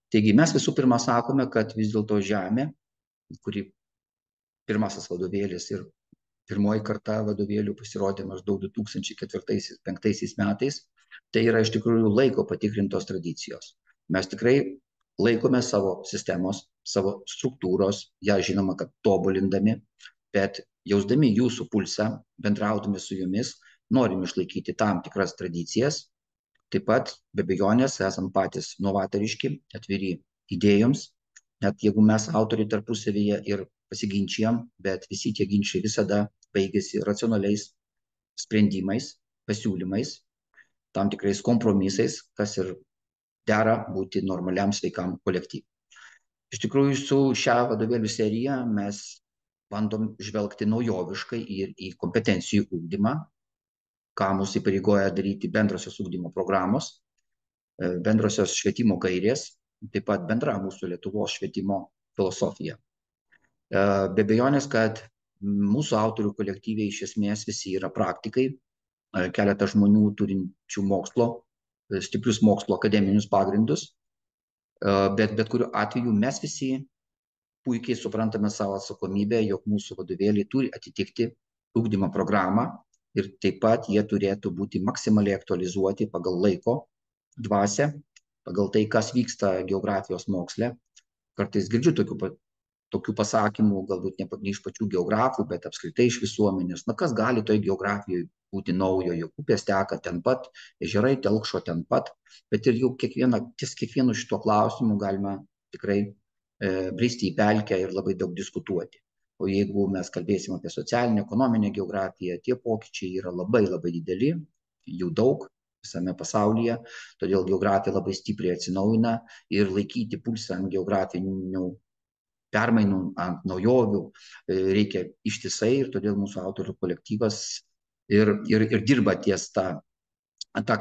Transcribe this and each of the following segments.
Taigi mes visų pirma sakome, kad vis dėlto žemė, kuri pirmasis vadovėlis ir pirmoji karta vadovėlių pasirodė maždaug 2004-2005 metais, tai yra iš tikrųjų laiko patikrintos tradicijos. Mes tikrai laikome savo sistemos, savo struktūros, ją žinoma, kad tobulindami, bet jausdami jūsų pulsą, bendraudami su jumis, norim išlaikyti tam tikras tradicijas. Taip pat, be abejonės, esam patys novatoriški, atviri idėjoms, net jeigu mes autoriai tarpusavyje ir pasiginčijam, bet visi tie ginčiai visada baigėsi racionaliais sprendimais, pasiūlymais, tam tikrais kompromisais, kas ir dera būti normaliam sveikam kolektyvui. Iš tikrųjų, su šią vadovėlių seriją mes bandom žvelgti naujoviškai ir į kompetencijų ugdymą, ką mus įpareigoja daryti bendrosios ugdymo programos, bendrosios švietimo gairės, taip pat bendra mūsų Lietuvos švietimo filosofija. Be abejonės, kad mūsų autorių kolektyviai iš esmės visi yra praktikai, keletą žmonių turinčių mokslo, stiprius mokslo akademinius pagrindus, bet kuriuo atveju mes visi puikiai suprantame savo atsakomybę, jog mūsų vadovėliai turi atitikti ugdymo programą ir taip pat jie turėtų būti maksimaliai aktualizuoti pagal laiko dvasią, pagal tai, kas vyksta geografijos moksle. Kartais girdžiu tokių pasakymų, galbūt ne iš pačių geografų, bet apskritai iš visuomenės. Na, kas gali toj geografijoje būti naujo, juk upės teka ten pat, ežerai telkšo ten pat, bet ir jau ties kiekvienu šito klausimu galima tikrai bristi į pelkę ir labai daug diskutuoti. O jeigu mes kalbėsim apie socialinę, ekonominę geografiją, tie pokyčiai yra labai labai dideli, jų daug visame pasaulyje, todėl geografija labai stipriai atsinaujina ir laikyti pulsą ant geografinių permainų, ant naujovių reikia ištisai ir todėl mūsų autorių kolektyvas ir dirba ties tą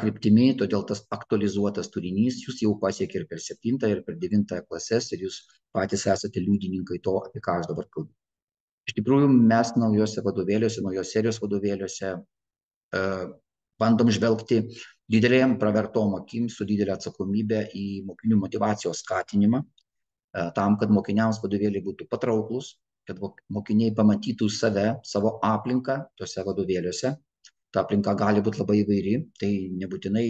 kryptimį, todėl tas aktualizuotas turinys jūs jau pasiekė ir per 7 ir per 9 klases ir jūs patys esate liudininkai to, apie ką aš dabar kalbu. Iš tikrųjų, mes naujose vadovėliuose, naujos serijos vadovėliuose bandom žvelgti didelėm pravertom akim su didelė atsakomybė į mokinių motyvacijos skatinimą, tam, kad mokiniams vadovėliai būtų patrauklus, kad mokiniai pamatytų save, savo aplinką tuose vadovėliuose. Ta aplinka gali būti labai įvairi, tai nebūtinai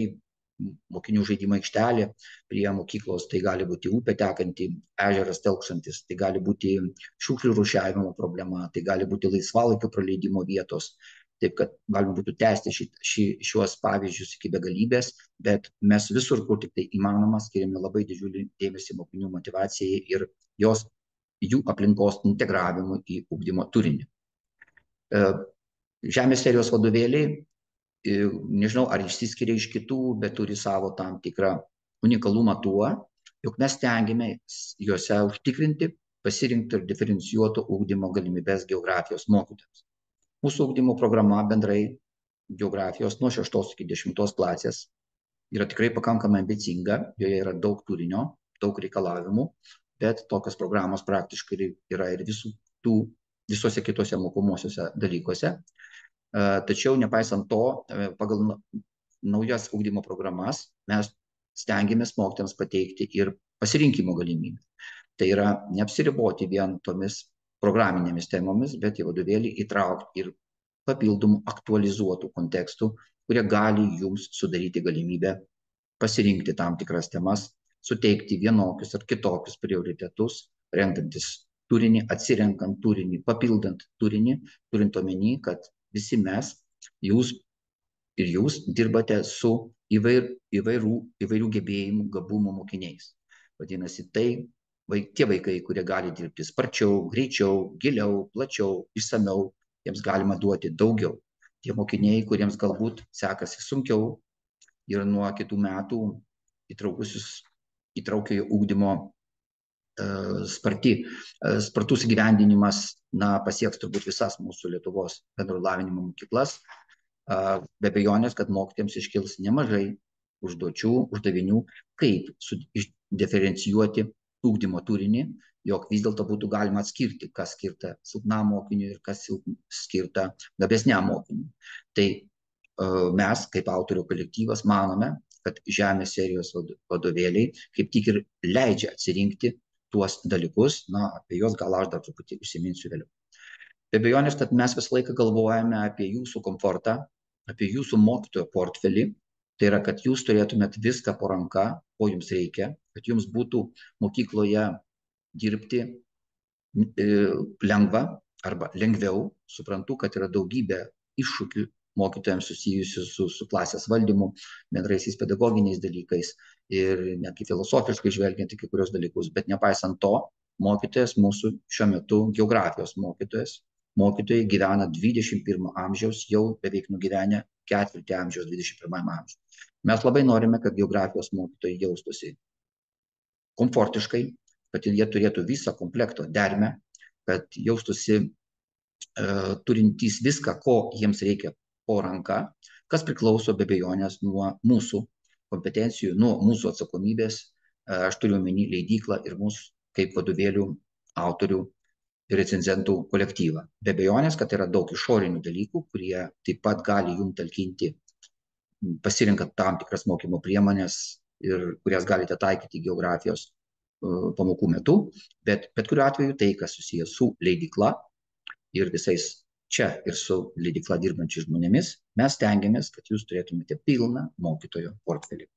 mokinių žaidimo aikštelė prie mokyklos, tai gali būti upė tekanti, ežeras telkšantis, tai gali būti šiukšlių rūšiavimo problema, tai gali būti laisvalaikio praleidimo vietos. Taip, kad galima būtų tęsti šiuos pavyzdžius iki begalybės, bet mes visur, kur tik tai įmanoma, skiriame labai didžiulį dėmesį mokinių motyvacijai ir jų aplinkos integravimui į ugdymo turinį. Žemės serijos vadovėliai, nežinau, ar išsiskiria iš kitų, bet turi savo tam tikrą unikalumą tuo, jog mes stengiamės juose užtikrinti, pasirinkti ir diferencijuoto ugdymo galimybės geografijos mokytojams. Mūsų ugdymo programa bendrai geografijos nuo 6 iki 10 klasės yra tikrai pakankamai ambicinga, joje yra daug turinio, daug reikalavimų, bet tokios programos praktiškai yra ir visuose kitose mokomuosiuose dalykuose. Tačiau, nepaisant to, pagal naujas ugdymo programas mes stengiamės mokytojams pateikti ir pasirinkimo galimybę. Tai yra neapsiriboti vien tomis programinėmis temomis, bet į vadovėlį įtraukti ir papildomų aktualizuotų kontekstų, kurie gali jums sudaryti galimybę pasirinkti tam tikras temas, suteikti vienokius ar kitokius prioritetus, renkantis turinį, atsirenkant turinį, papildant turinį, turint omeny, kad visi mes, jūs dirbate su įvairių gebėjimų, gabumų mokiniais. Vadinasi, tie vaikai, kurie gali dirbti sparčiau, greičiau, giliau, plačiau, išsamiau, jiems galima duoti daugiau. Tie mokiniai, kuriems galbūt sekasi sunkiau ir nuo kitų metų įtraukiojo ugdymo spartus įgyvendinimas pasieks turbūt visas mūsų Lietuvos bendro lavinimo mokyklas. Be abejonės, kad mokytojams iškils nemažai uždavinių, kaip diferencijuoti ugdymo turinį, jog vis dėlto būtų galima atskirti, kas skirta silpnam mokiniui ir kas skirta gabesniam mokiniui. Tai mes, kaip autorių kolektyvas, manome, kad žemės serijos vadovėliai kaip tik ir leidžia atsirinkti tuos dalykus, na, apie juos gal aš dar truputį užsiminsiu vėliau. Be abejonės, kad mes visą laiką galvojame apie jūsų komfortą, apie jūsų mokytojo portfelį, tai yra, kad jūs turėtumėt viską po ranka, ko jums reikia, kad jums būtų mokykloje dirbti lengva arba lengviau. Suprantu, kad yra daugybė iššūkių mokytojams susijusių su klasės valdymu, bendraisiais pedagoginiais dalykais ir netgi filosofiškai žvelgiant į kai kurios dalykus, bet nepaisant to, mokytojas mūsų šiuo metu, geografijos mokytojai gyvena 21 amžiaus, jau beveik nugyvenę ketvirtį amžiaus 21 amžiaus. Mes labai norime, kad geografijos mokytojai jaustųsi komfortiškai, kad jie turėtų visą komplekto dermę, kad jaustųsi turintys viską, ko jiems reikia po ranka, kas priklauso be abejonės nuo mūsų kompetencijų, nuo mūsų atsakomybės. Aš turiu omeny leidyklą ir mūsų kaip vadovėlių autorių ir recenzentų kolektyvą. Be abejonės, kad yra daug išorinių dalykų, kurie taip pat gali jums talkinti, pasirinkant tam tikras mokymo priemonės ir kurias galite taikyti geografijos pamokų metu, bet kuriuo atveju tai, kas susijęs su leidykla ir visais čia ir su leidykla dirbančiais žmonėmis, mes stengiamės, kad jūs turėtumėte pilną mokytojo portfelį.